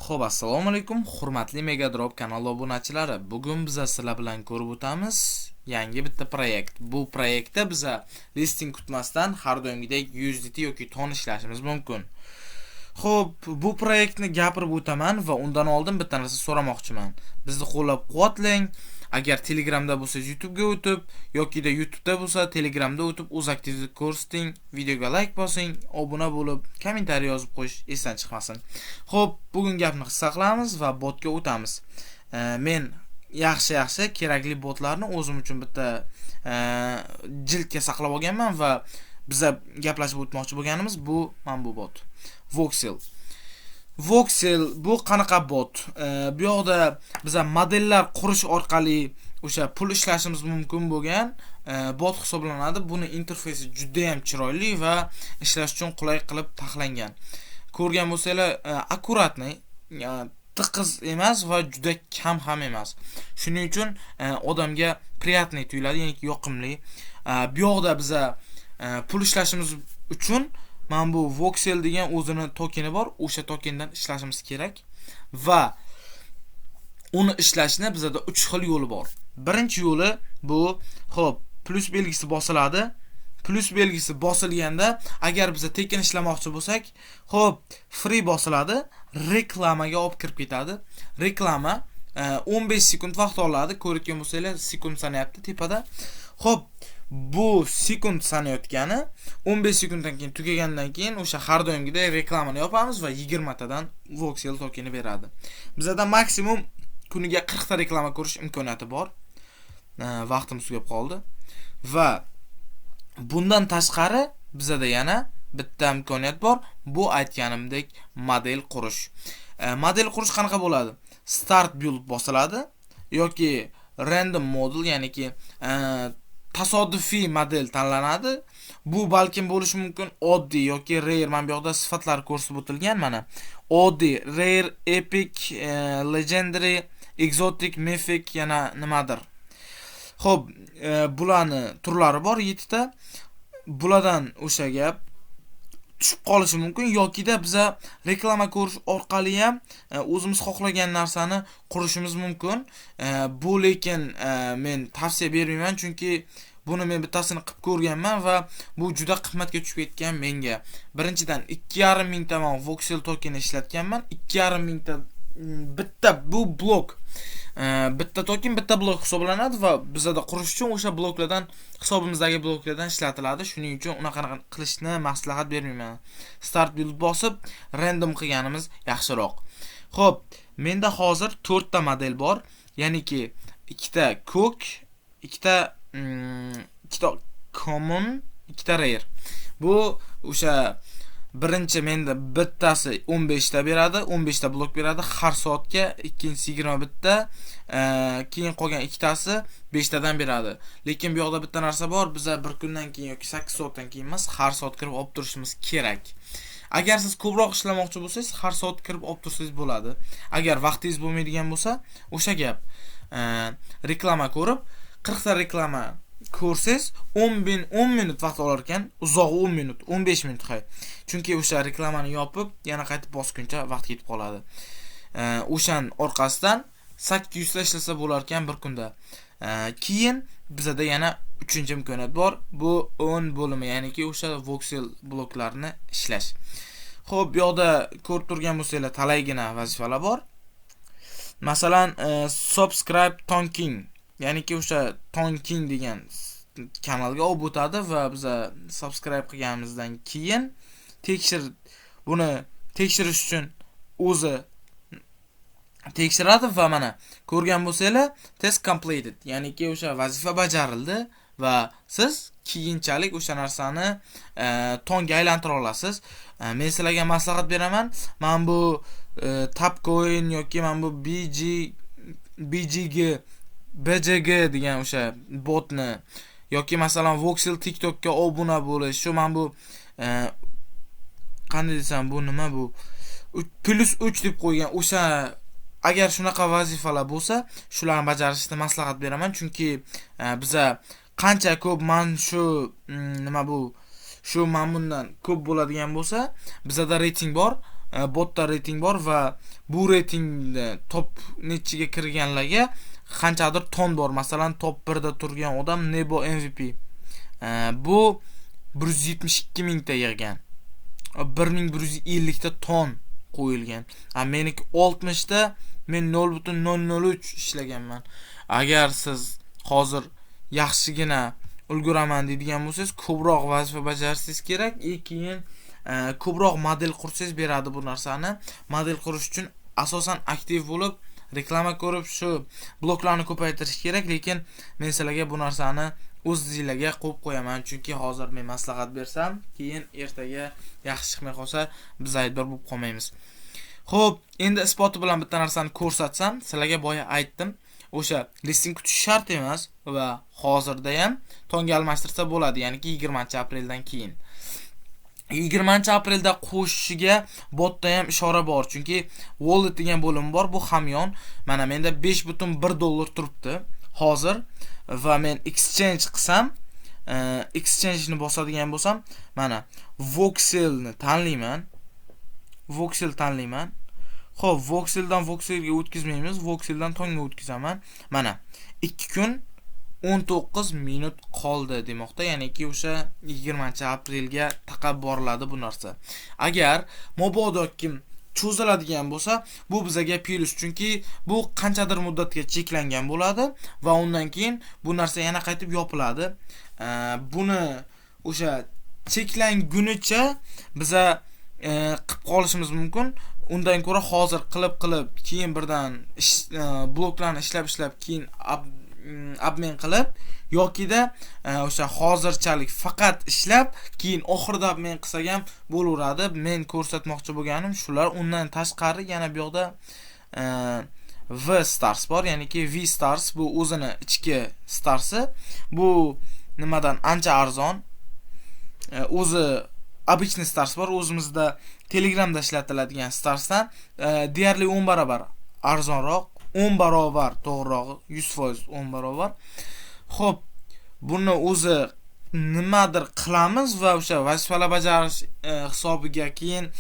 Xo'p, assalomu alaykum, hurmatli Megadrop kanali obunachilari. Bugun biz sizlar bilan ko'rib o'tamiz yangi bitta proyekt. Bu proyektda biz listing kutmasdan har doimgidek USDT yoki ton ishlashimiz mumkin. Xo'p, bu proyektni gapirib o'taman va undan oldin bitta narsa so'ramoqchiman. Bizni qo'llab-quvvatlang. Agar Telegramda bo'lsangiz YouTube'ga o'tib yoki YouTube'da bo'lsa Telegramda o'tib o'z aktivni ko'rsating, videoga like bosing, obuna bo'lib, kommentariy yozib qo'yish esdan chiqmasin. Xo'p, bugun gapni qisqa qilamiz va botga o'tamiz. Men yaxshi kerakli botlarni o'zim uchun bitta jildga saqlab olganman va biz gaplashib o'tmoqchi bo'lganimiz bu bot. Voxel bu qanaqa bot? Bu yoqda biz modellar qurish orqali o'sha pul ishlashimiz mumkin bo'lgan bot hisoblanadi. Buni interfeysi juda ham chiroyli va ishlash uchun qulay qilib taxlangan. Ko'rgan bo'lsanglar, akkuratni, tiqiz emas va juda kam ham emas. Shuning uchun odamga приятный tuyuladi, ya'ni yoqimli. Bu yoqda biz pul ishlashimiz uchun mana bu Voxel degan o'zini tokeni bor. O'sha tokendan ishlashimiz kerak va uni ishlashni bizda 3 xil yo'li bor. Birinchi yo'li bu, xo'p, plus belgisi bosiladi. Plus belgisi bosilganda agar biz tekin ishlamoqchi bo'lsak, xo'p, free bosiladi, reklamaga olib kirib ketadi. Reklama 15 sekund vaqt oladi. Ko'rayotgan bo'lsanglar, sekund sanayapti tepada. Xo'p, bu sekund sanayotgani 15 sekunddan keyin tugagandan keyin o'sha har doimgidek reklamani yopamiz va 20 tadan Voxel tokeni beradi. Bizda maksimum kuniga 40 ta reklama ko'rish imkoniyati bor. Vaqtimiz tugab qoldi. Va bundan tashqari bizda yana bitta imkoniyat bor. Bu aytganimdek model qurish. Model qurish qanaqa bo'ladi? Start build bosiladi yoki random model, ya'ni ki tasodifiy model tanlanadi. Bu balkim bo'lishi mumkin oddiy yoki rare. Mana bu yoqda sifatlar ko'rsatib o'tilgan mana. Oddiy, rare, epic, legendary, exotic, mythic, yana nimadir. Xo'p, bularni turlari bor 7 ta. Bulardan o'sha gap tushib qolishi mumkin yoki-da biz reklama ko'rish orqali ham o'zimiz xohlagan narsani qurishimiz mumkin. Bu lekin men tavsiya bermayman, chunki buni men bittasini qilib ko'rganman va bu juda qimmatga tushib ketgan menga. Birinchidan 2,5 ming ta Voxel tokeni ishlatganman. 2,5 ming ta bitta bu blok. Bitta token bitta blok hisoblanadi va bizda qurish uchun o'sha bloklardan, hisobimizdagi bloklardan ishlatiladi. Shuning uchun unaqa qilishni maslahat bermayman. Start build bosib random qilganimiz yaxshiroq. Xo'p, menda hozir 4 ta model bor. Ya'niki 2 ta ko'k, 2 ta common, 2 ta rare. Bu o'sha birinchi menda bittasi 15 ta beradi, 15 ta blok beradi har soatga, ikkinchisi 21 ta, keyin qolgan ikkitasi 5 tadan beradi. Lekin bu yoqda bitta narsa bor, biz bir kundan keyin yoki 8 soatdan keyin emas, har soat kirib olib turishimiz kerak. Agar siz ko'proq ishlamoqchi bo'lsangiz, har soat kirib olib tursangiz bo'ladi. Agar vaqtingiz bo'lmaydigan bo'lsa, o'sha gap. Reklama ko'rib, 40 ta reklama ko'rsangiz 10 minut vaqt olar ekan, uzog'i 10 minut, 15 minut hay. Chunki o'sha reklamani yopib, yana qaytib bosguncha vaqt ketib qoladi. O'shan orqasidan 800 ta ishlasa bo'lar ekan bir kunda. Keyin bizda yana 3-chi imkoniyat bor. Bu 10 bo'limi, ya'niki o'sha Voxel bloklarini ishlash. Xo'p, bu yoqda ko'rib turgan bo'lsanglar, talaygina vazifalar bor. Masalan, subscribe Tonking, ya'niki o'sha Tonking degan kanalga olib o'tadi va biz subscribe qilganimizdan keyin buni tekshirish uchun o'zi tekshiradi va mana ko'rgan bo'lsanglar, test completed, ya'niki o'sha vazifa bajarildi va siz keyinchalik o'sha narsani tonga aylantira olasiz. Men sizlarga maslahat beraman. Men bu Tapcoin yoki men bu BJG degan o'sha botni yoki masalan Voxel TikTokka obuna bo'lish, shu men bu qanday desam, bu nima bu? +3 deb qo'ygan o'sha, agar shunaqa vazifalar bo'lsa, shularni bajarishni maslahat beraman, chunki biza qancha ko'p shu mamnundan ko'p bo'ladigan bo'lsa, bizda reyting bor. botda reyting bor va bu reytingni top nechiga kirganlarga qanchadir ton bor. Masalan, top 1 da turgan odam Nebo MVP. Bu 172 mingta yig'gan. 1150 ta ton qo'yilgan. Meniki 60 ta, men 0.003 ishlaganman. Agar siz hozir yaxshigina ulguraman deydigan bo'lsangiz, ko'proq vazifa bajarishingiz kerak. Keyin ko'proq model qursangiz beradi bu narsani. Model qurish uchun asosan aktiv bo'lib, reklama ko'rib shu bloklarni ko'paytirish kerak, lekin men sizlarga bu narsani o'zingizlarga qo'yib qo'yaman, chunki hozir men maslahat bersam, keyin ertaga yaxshi chiqmay qolsa, biz aybdor bo'lib qolmaymiz. Xo'p, endi isboti bilan bitta narsani ko'rsatsam, sizlarga boya aytdim, o'sha listing kutish shart emas va hozirda ham tonga almashtirsa bo'ladi, ya'ni 20-apreldan keyin. 20-aprelda qo'shishiga botda ham ishora bor, chunki wallet degan bo'lim bor, bu hamyon. Mana menda $5.1 turibdi hozir va men exchange qilsam, exchange ni bosadigan bo'lsam, mana voxelni tanlayman. Xo'p, voxeldan voxelga o'tkazmaymiz, voxeldan tonga o'tkazaman. Mana 2 kun 19 minut qoldi demoqda, ya'ni ki o'sha 20-aprelga taqab boriladi bu narsa. Agar mabodo kim cho'ziladigan bo'lsa, bu bizga plus, chunki bu qanchadir muddatga cheklangan bo'ladi va undan keyin bu narsa yana qaytib yopiladi. Buni o'sha cheklangunicha biza qilib qolishimiz mumkin. Undan ko'ra hozir qilib keyin birdan bloklarni ishlab keyin abmen qilib yokida o'sha hozirchalik faqat ishlab keyin oxirida abmen qilsak ham bo'laveradi. Men ko'rsatmoqchi bo'lganim shular. Undan tashqari yana bu yoqda V Stars bor, ya'ni ki V Stars bu o'zini ichki starsi. Bu nimadan ancha arzon. O'zi обычный stars bor, o'zimizda Telegramda ishlatiladigan starsdan deyarli 10 barobar arzonroq, 10 barobar to'g'rirog'i, 100% 10 barobar. Xo'p, buni o'zi nimadir qilamiz va o'sha vazifalar bajarish hisobiga keyin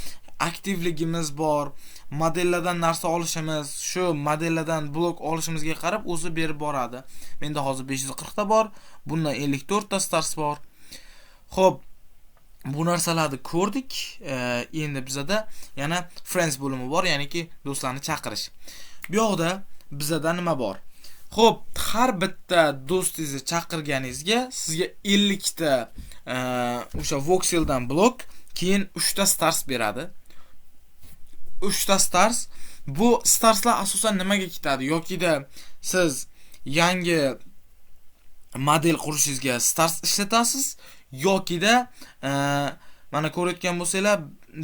aktivligimiz bor, modellardan narsa olishimiz, shu modellardan blok olishimizga qarab o'zi berib boradi. Menda hozir 540 ta bor, bundan 54 ta stars bor. Xo'p, bu narsalarni ko'rdik. Endi bizada yana friends bo'limi bor, ya'ni ki do'stlarni chaqirish. Bu yoqda bizada nima bor? Xo'p, har bitta do'stingizni chaqirganingizga sizga 50 ta o'sha voxeldan blok, keyin 3 ta stars beradi. 3 ta stars. Bu starslar asosan nimaga ketadi? Yokida siz yangi model qurishingizga stars ishlatasiz, yokida mana ko'rayotgan bo'lsanglar,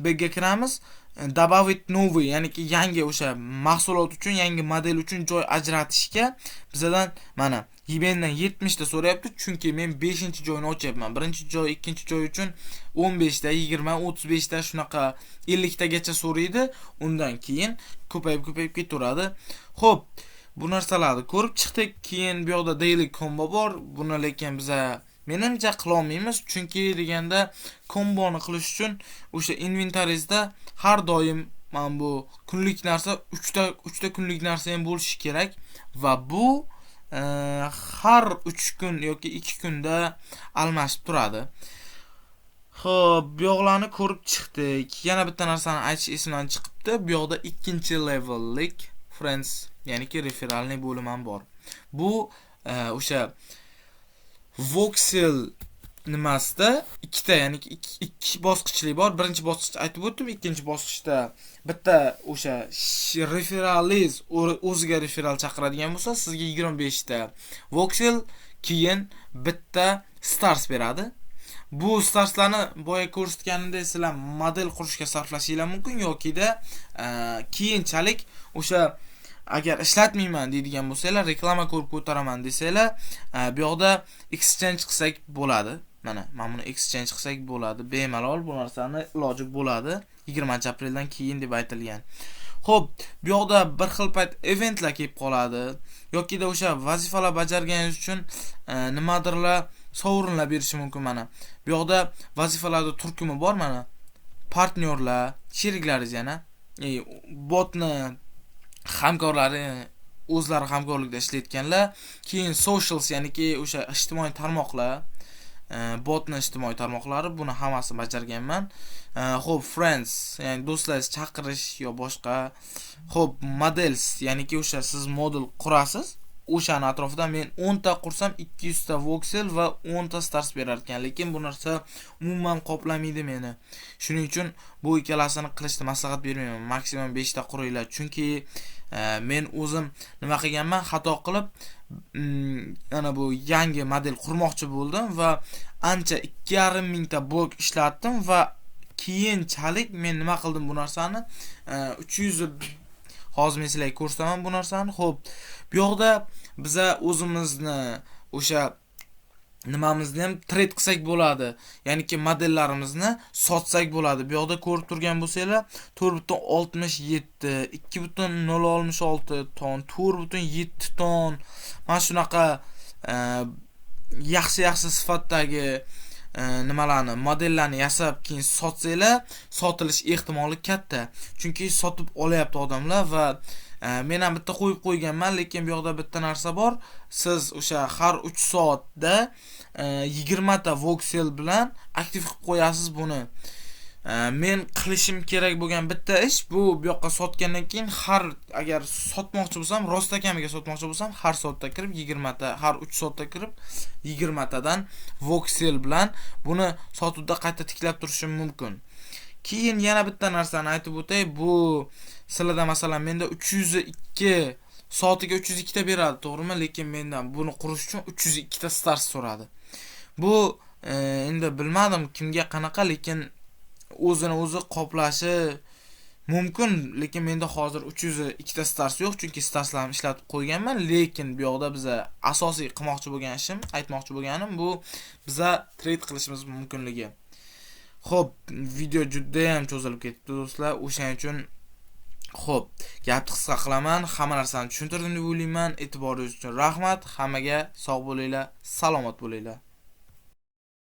bega kiramiz, добавить новый, ya'ni ki yangi o'sha mahsulot uchun, yangi model uchun joy ajratishga bizdan mana mendan 70 ta so'rayapti, chunki men 5-joyni ochyapman. Birinchi joy, ikkinchi joy uchun 15 ta, 20, 35 ta shunaqa 50 tagacha so'raydi. Undan keyin ko'payib ketaveradi. Xo'p, bu narsalarni ko'rib chiqdik. Keyin bu yoqda daily combo bor. Buni lekin biza menimcha qila olmaymiz, chunki deganda komboni qilish uchun o'sha inventarizda har doim mana bu kunlik narsa 3 ta kunlik narsa ham bo'lishi kerak va bu har 3 kun yoki 2 kunda almashib turadi. Xo'p, bu yoqlarni ko'rib chiqdik. Yana bitta narsani aytish esimdan chiqibdi. Bu yoqda ikkinchi levellik friends, ya'ni ki referalniy bo'lim ham bor. Bu o'sha voxel nimasida ikkita, ya'ni ikki bosqichli bor. Birinchi bosqichda aytib o'tdim, ikkinchi bosqichda bitta o'sha referaliz o'ziga referal chaqiradigan bo'lsa, sizga 25 ta voxel, keyin bitta stars beradi. Bu starslarni boya ko'rsatganimdek sizlar model qurishga sarflashinglar mumkin, yokida keyinchalik o'sha agar ishlatmayman deydigan bo'lsanglar, reklama ko'rib ko'taraman desanglar, bu yoqda exchange qilsak bo'ladi. Mana buni exchange qilsak bo'ladi. Bemalol bu narsani iloji bo'ladi. 20-apreldan keyin deb aytilgan. Xo'p, bu yoqda bir xil payt eventlar kelib qoladi, yokida o'sha vazifalar bajarganingiz uchun nimadirlar sovrinlar berishi mumkin. Mana bu yoqda vazifalarda turkumi bor, mana partnyorlar, sheriklaringiz yana botni hamkorlari o'zlari hamkorlikda ishlayotganlar, keyin socials ya'niki o'sha ijtimoiy tarmoqlar, botni ijtimoiy tarmoqlari, buni hammasini bajarganman. Xo'p, friends, ya'ni do'stlaringiz chaqirish yo boshqa. Xo'p, models, ya'niki o'sha siz model qurasiz. O'shani atrofida men 10 ta qursam 200 ta voxel va 10 ta stars berar ekan, lekin bu narsa umuman qoplamaydi meni. Shuning uchun bu ikkalasini qilishni maslahat bermayman. Maksimum 5 ta quringlar, chunki men o'zim nima qilganman, xato qilib ana bu yangi model qurmoqchi bo'ldim va ancha 2,5 mingta blok ishlatdim va keyinchalik men nima qildim bu narsani 300 hozir men sizlarga ko'rsataman bu narsani. Xo'p, bu yoqda biza o'zimizni o'sha nimamizni ham trade qilsak bo'ladi. Ya'niki modellarimizni sotsak bo'ladi. Bu yoqda ko'rib turgan bo'lsanglar 4.67, 2.066 ton, 4.7 ton. Mana shunaqa yaxshi sifatdagi nimalarni, modellarni yasab keyin sotsanglar, sotilish ehtimoli katta. Chunki sotib olyapti odamlar va men ham bitta qo'yib qo'yganman, lekin bu yoqda bitta narsa bor. Siz o'sha har 3 soatda 20 ta voxel bilan aktiv qilib qo'yasiz buni. Men qilishim kerak bo'lgan bitta ish bu yoqqa sotgandan keyin agar sotmoqchi bo'lsam, rostakamiga sotmoqchi bo'lsam, har soatda kirib 20 ta, har 3 soatda kirib 20 tadan voxel bilan buni sotuvda qayta tiklab turishim mumkin. Keyin yana bitta narsani aytib o'tay. Bu sizlarda masalan menda 302 soatiga 302 ta beradi, to'g'rimi? Lekin mendan buni qurish uchun 302 ta stars so'radi. Bu endi bilmadim kimga qanaqa, lekin o'zini o'zi qoplashi mumkin, lekin menda hozir 302 ta stars yo'q, chunki starslarni ishlatib qo'yganman. Lekin bu yoqda biza asosiy qilmoqchi bo'lgan ishim, aytmoqchi bo'lganim bu biza trade qilishimiz mumkinligi. Xo'p, video juda ham cho'zilib ketdi do'stlar. O'shaning uchun xo'p, gapni qisqa qilaman. Hamma narsani tushuntirdim deb o'ylayman. E'tiboringiz uchun rahmat. Hammaga sog' bo'linglar, salomat bo'linglar.